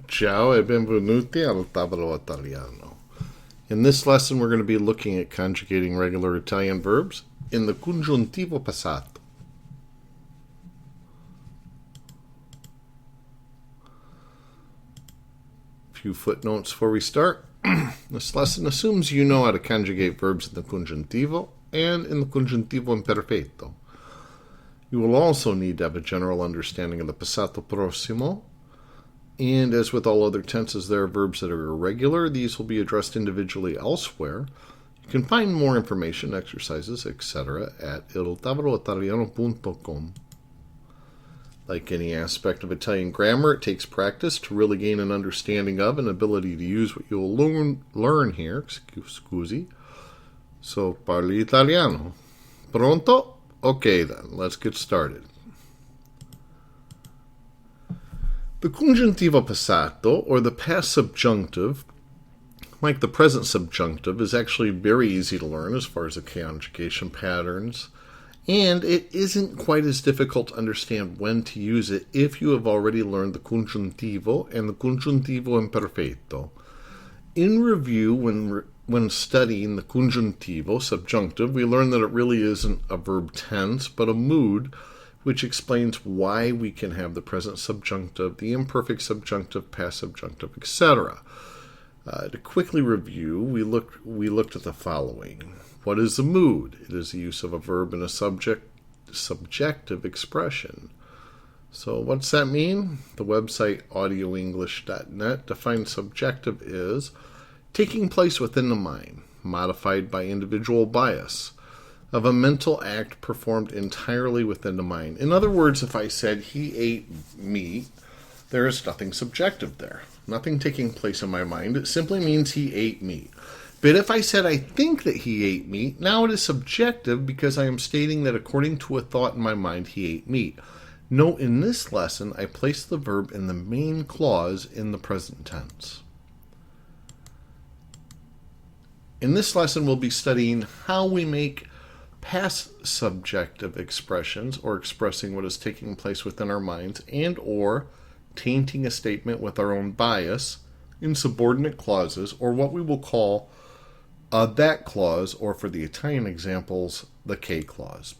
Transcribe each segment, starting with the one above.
Ciao e benvenuti al Tavolo Italiano. In this lesson, we're going to be looking at conjugating regular Italian verbs in the congiuntivo passato. A few footnotes before we start. This lesson assumes you know how to conjugate verbs in the congiuntivo and in the congiuntivo imperfetto. You will also need to have a general understanding of the passato prossimo. And as with all other tenses, there are verbs that are irregular. These will be addressed individually elsewhere. You can find more information, exercises, etc. at iltavoloitaliano.com. Like any aspect of Italian grammar, it takes practice to really gain an understanding of and ability to use what you'll learn here. Scusi. So, parli italiano. Pronto? Okay then, let's get started. The congiuntivo passato, or the past subjunctive, like the present subjunctive, is actually very easy to learn as far as the conjugation patterns, and it isn't quite as difficult to understand when to use it if you have already learned the congiuntivo and the congiuntivo imperfetto. In review, when studying the congiuntivo subjunctive, we learned that it really isn't a verb tense, but a mood, which explains why we can have the present subjunctive, the imperfect subjunctive, past subjunctive, etc. To quickly review, we looked at the following. What is the mood? It is the use of a verb in a subjective expression. So what's that mean? The website audioenglish.net defines subjective as taking place within the mind, modified by individual bias, of a mental act performed entirely within the mind. In other words, if I said he ate meat, there is nothing subjective there. Nothing taking place in my mind. It simply means he ate meat. But if I said I think that he ate meat, now it is subjective because I am stating that according to a thought in my mind, he ate meat. Note in this lesson, I place the verb in the main clause in the present tense. In this lesson, we'll be studying how we make past subjective expressions, or expressing what is taking place within our minds, and or tainting a statement with our own bias in subordinate clauses, or what we will call that clause, or for the Italian examples, the K clause.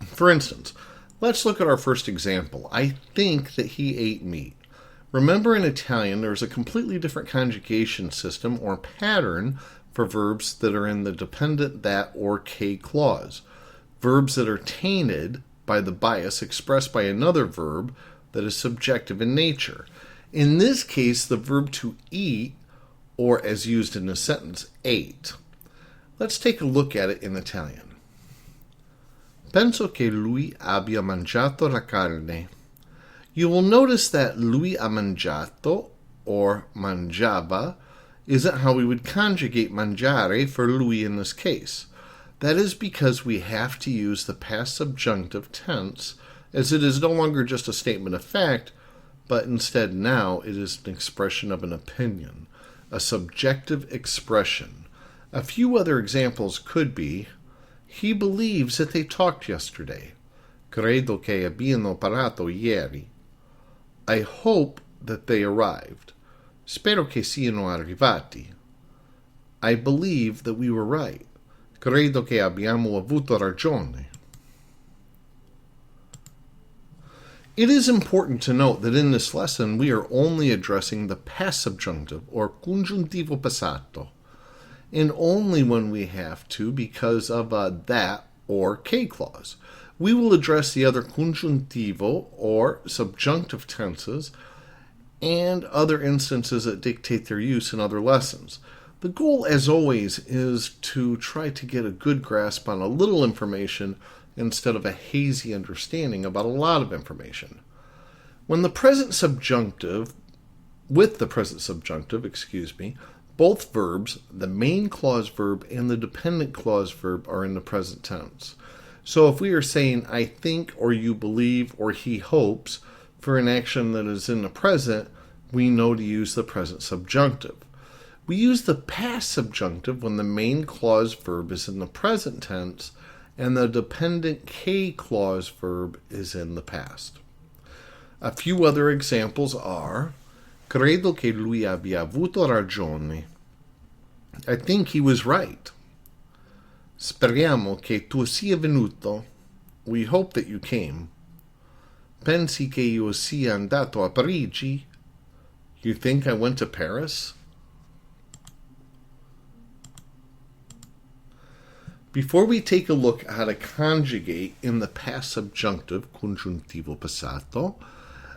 For instance, let's look at our first example. I think that he ate meat. Remember, in Italian, there's a completely different conjugation system or pattern for verbs that are in the dependent that or K clause. Verbs that are tainted by the bias expressed by another verb that is subjective in nature. In this case, the verb to eat, or as used in the sentence, ate. Let's take a look at it in Italian. Penso che lui abbia mangiato la carne. You will notice that lui ha mangiato, or mangiava, isn't how we would conjugate mangiare for lui in this case. That is because we have to use the past subjunctive tense, as it is no longer just a statement of fact, but instead now it is an expression of an opinion, a subjective expression. A few other examples could be, he believes that they talked yesterday. Credo che abbiano parlato ieri. I hope that they arrived. Spero che siano arrivati. I believe that we were right. Credo che abbiamo avuto ragione. It is important to note that in this lesson we are only addressing the past subjunctive, or congiuntivo passato, and only when we have to because of a that or K clause. We will address the other congiuntivo, or subjunctive tenses, and other instances that dictate their use in other lessons. The goal, as always, is to try to get a good grasp on a little information instead of a hazy understanding about a lot of information. With the present subjunctive, both verbs, the main clause verb and the dependent clause verb, are in the present tense. So if we are saying I think, or you believe, or he hopes, for an action that is in the present, we know to use the present subjunctive. We use the past subjunctive when the main clause verb is in the present tense and the dependent K clause verb is in the past. A few other examples are, Credo che lui abbia avuto ragione. I think he was right. Speriamo che tu sia venuto. We hope that you came. Pensi che io sia andato a Parigi? You think I went to Paris? Before we take a look at how to conjugate in the past subjunctive congiuntivo passato,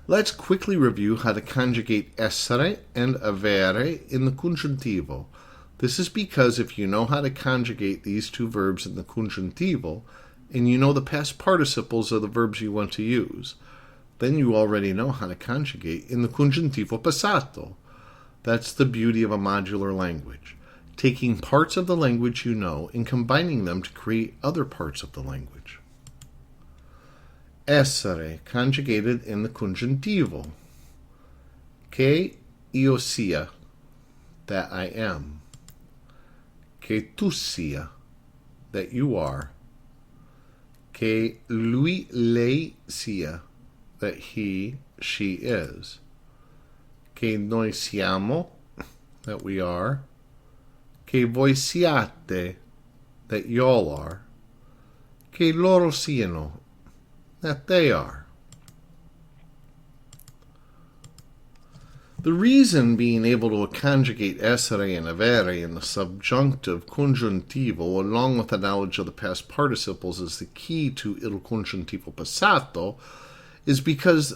let's quickly review how to conjugate essere and avere in the congiuntivo. This is because if you know how to conjugate these two verbs in the congiuntivo, and you know the past participles of the verbs you want to use, then you already know how to conjugate in the congiuntivo passato. That's the beauty of a modular language, taking parts of the language you know and combining them to create other parts of the language. Essere, conjugated in the congiuntivo. Che io sia, that I am. Che tu sia, that you are. Che lui, lei sia, that he, she is. Che noi siamo, that we are. Che voi siate, that y'all are. Che loro siano, that they are. The reason being able to conjugate essere and avere in the subjunctive congiuntivo along with the knowledge of the past participles is the key to il congiuntivo passato is because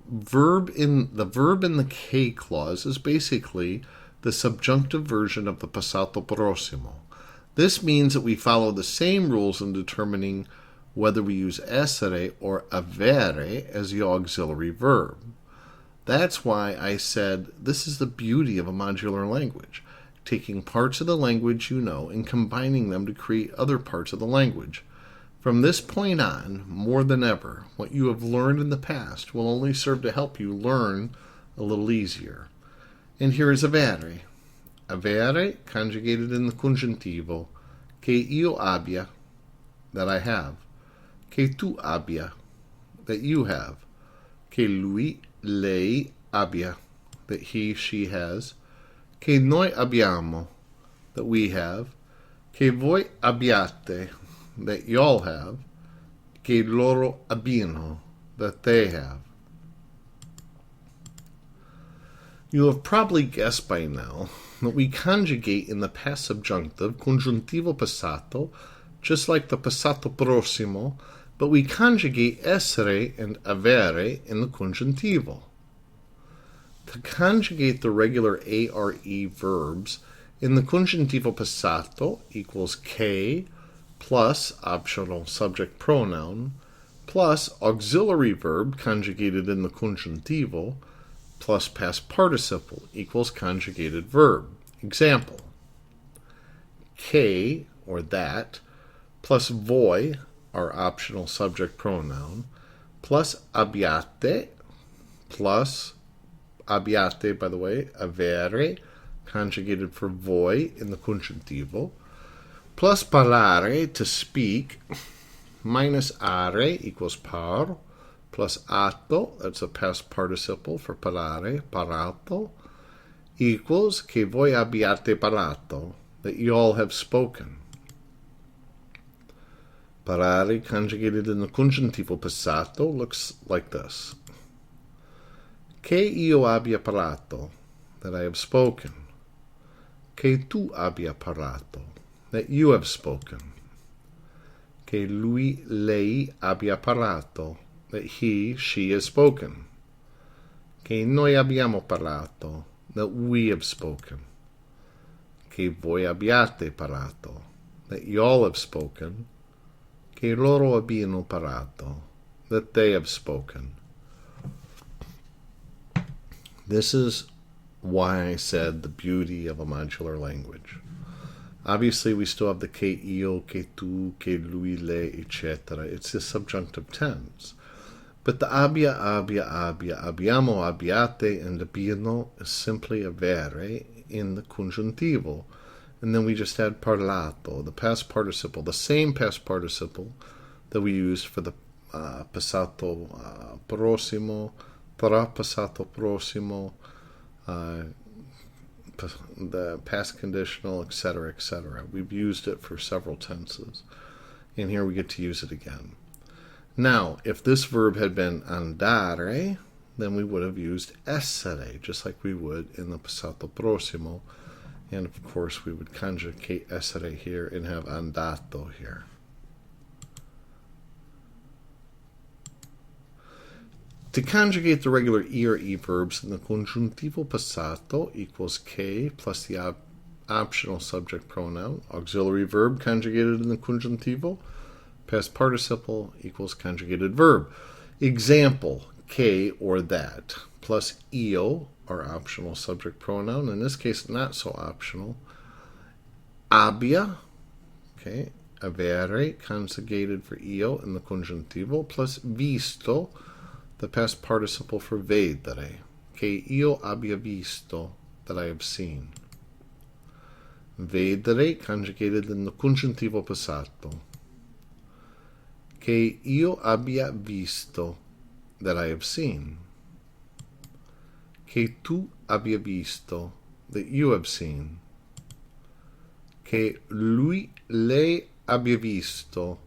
the verb in the che clause is basically the subjunctive version of the passato prossimo. This means that we follow the same rules in determining whether we use essere or avere as the auxiliary verb. That's why I said this is the beauty of a modular language, taking parts of the language you know and combining them to create other parts of the language. From this point on, more than ever, what you have learned in the past will only serve to help you learn a little easier. And here is avere. Avere, conjugated in the congiuntivo. Che io abbia, that I have. Che tu abbia, that you have. Che lui, lei abbia, that he, she has. Che noi abbiamo, that we have. Che voi abbiate, that y'all have. Che loro abbiano, that they have. You have probably guessed by now that we conjugate in the past subjunctive congiuntivo passato just like the passato prossimo, but we conjugate essere and avere in the congiuntivo. To conjugate the regular are verbs in the congiuntivo passato equals che plus optional subject pronoun plus auxiliary verb conjugated in the congiuntivo plus past participle equals conjugated verb. Example, che, or that, plus voi, our optional subject pronoun, plus abbiate, plus abbiate, by the way, avere, conjugated for voi in the congiuntivo, plus parlare, to speak, minus are equals par, plus atto, that's a past participle for parlare, parlato, equals che voi abbiate parlato, that you all have spoken. Parlare, conjugated in the congiuntivo passato, looks like this. Che io abbia parlato, that I have spoken. Che tu abbia parlato, that you have spoken. Che lui, lei abbia parlato, that he, she has spoken. Che noi abbiamo parlato, that we have spoken. Che voi abbiate parlato, that y'all have spoken. Che loro abbiano parlato, that they have spoken. This is why I said the beauty of a modular language. Obviously, we still have the che io, che tu, che lui, lei, etc. It's the subjunctive tense. But the abbia, abbiamo, abbiate, and abbiano is simply avere in the congiuntivo. And then we just add parlato, the past participle, the same past participle that we used for the passato prossimo, tra passato prossimo, the past conditional, etc., etc. We've used it for several tenses, and here we get to use it again. Now, if this verb had been andare, then we would have used essere, just like we would in the passato prossimo. And of course, we would conjugate essere here and have andato here. To conjugate the regular e or e verbs in the congiuntivo passato equals che plus the optional subject pronoun, auxiliary verb conjugated in the congiuntivo, past participle equals conjugated verb. Example, che or that, plus io, our optional subject pronoun, in this case not so optional, abbia, okay, avere, conjugated for io in the congiuntivo, plus visto, the past participle for vedere, che io abbia visto, that I have seen. Vedere, conjugated in the congiuntivo passato, che io abbia visto, that I have seen. Che tu abbia visto, that you have seen. Che lui, lei abbia visto,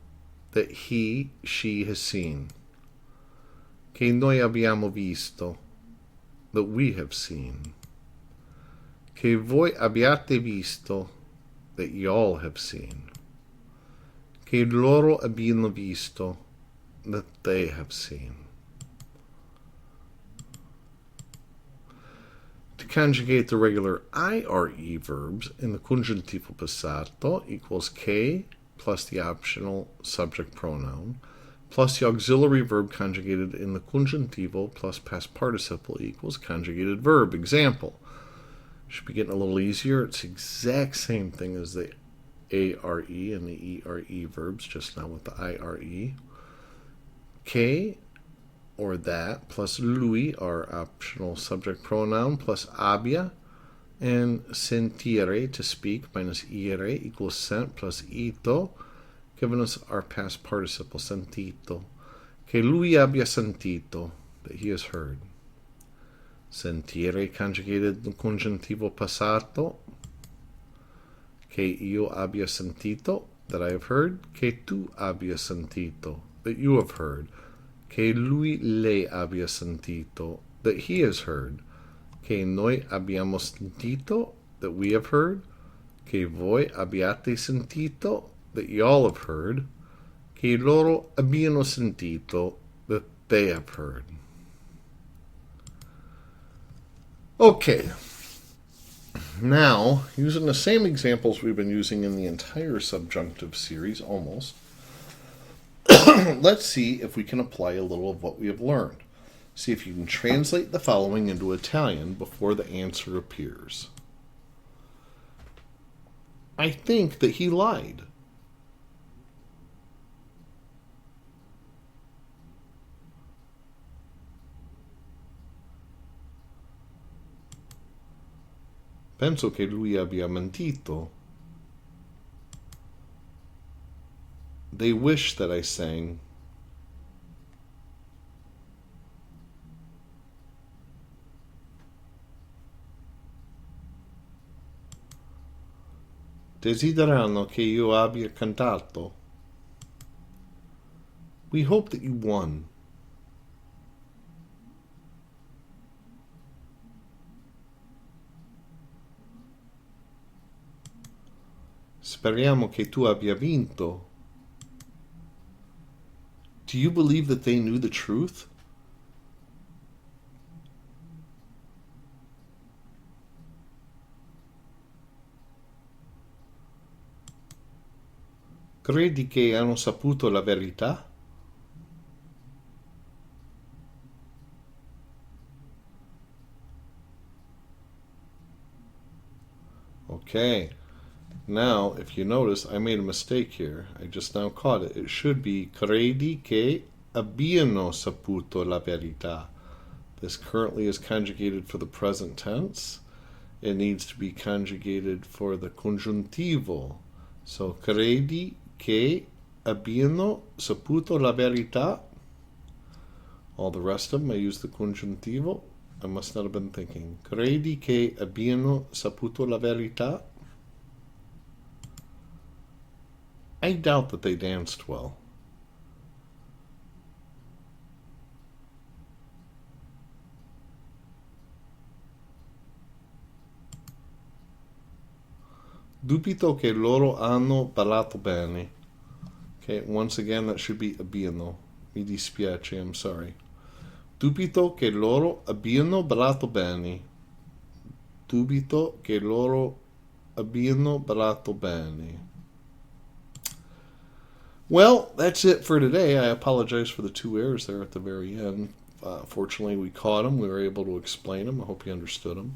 that he, she has seen. Che noi abbiamo visto, that we have seen. Che voi abbiate visto, that y'all have seen. Che loro abbiano visto, that they have seen. To conjugate the regular IRE verbs in the congiuntivo passato equals che plus the optional subject pronoun plus the auxiliary verb conjugated in the congiuntivo plus past participle equals conjugated verb. Example, should be getting a little easier. It's the exact same thing as the ARE and the ERE verbs, just now with the IRE. Che or that plus lui, our optional subject pronoun, plus abbia, and sentire, to speak, minus ire equals sent plus ito, giving us our past participle, sentito. Che lui abbia sentito, that he has heard. Sentire conjugated in congiuntivo passato. Che io abbia sentito, that I have heard. Che tu abbia sentito, that you have heard. Che lui, lei abbia sentito, that he has heard. Che noi abbiamo sentito, that we have heard. Che voi abbiate sentito, that y'all have heard. Che loro abbiano sentito, that they have heard. Okay. Now, using the same examples we've been using in the entire subjunctive series, almost, let's see if we can apply a little of what we have learned. See if you can translate the following into Italian before the answer appears. I think that he lied. Penso che lui abbia mentito. They wish that I sang. Desiderano che io abbia cantato. We hope that you won. Speriamo che tu abbia vinto. Do you believe that they knew the truth? Credi che hanno saputo la verità? Okay. Now, if you notice, I made a mistake here. I just now caught it. It should be credi che abbiano saputo la verità. This currently is conjugated for the present tense. It needs to be conjugated for the congiuntivo. So, credi che abbiano saputo la verità. All the rest of them, I use the congiuntivo. I must not have been thinking. Credi che abbiano saputo la verità? I doubt that they danced well. Dubito che loro hanno ballato bene. Okay, once again, that should be abbiano. Mi dispiace, I'm sorry. Dubito che loro abbiano ballato bene. Dubito che loro abbiano ballato bene. Well, that's it for today. I apologize for the two errors there at the very end. Fortunately, we caught them. We were able to explain them. I hope you understood them.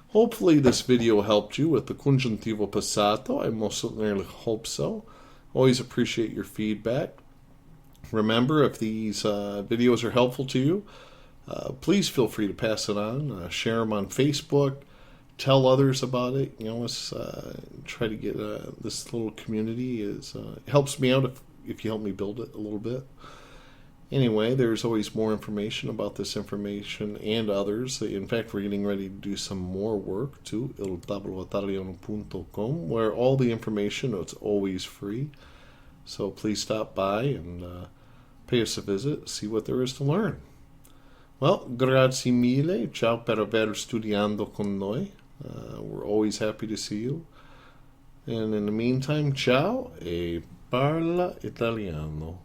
Hopefully this video helped you with the congiuntivo passato. I most certainly hope so. Always appreciate your feedback. Remember, if these videos are helpful to you, please feel free to pass it on. Share them on Facebook. Tell others about it. You know, let's try to get this little community. It helps me out if you help me build it a little bit. Anyway, there's always more information about this information and others. In fact, we're getting ready to do some more work too, tavoloitaliano.com, where all the information is always free. So please stop by and pay us a visit, see what there is to learn. Well, grazie mille. Ciao per aver studiando con noi. We're always happy to see you. And in the meantime, ciao e parla italiano.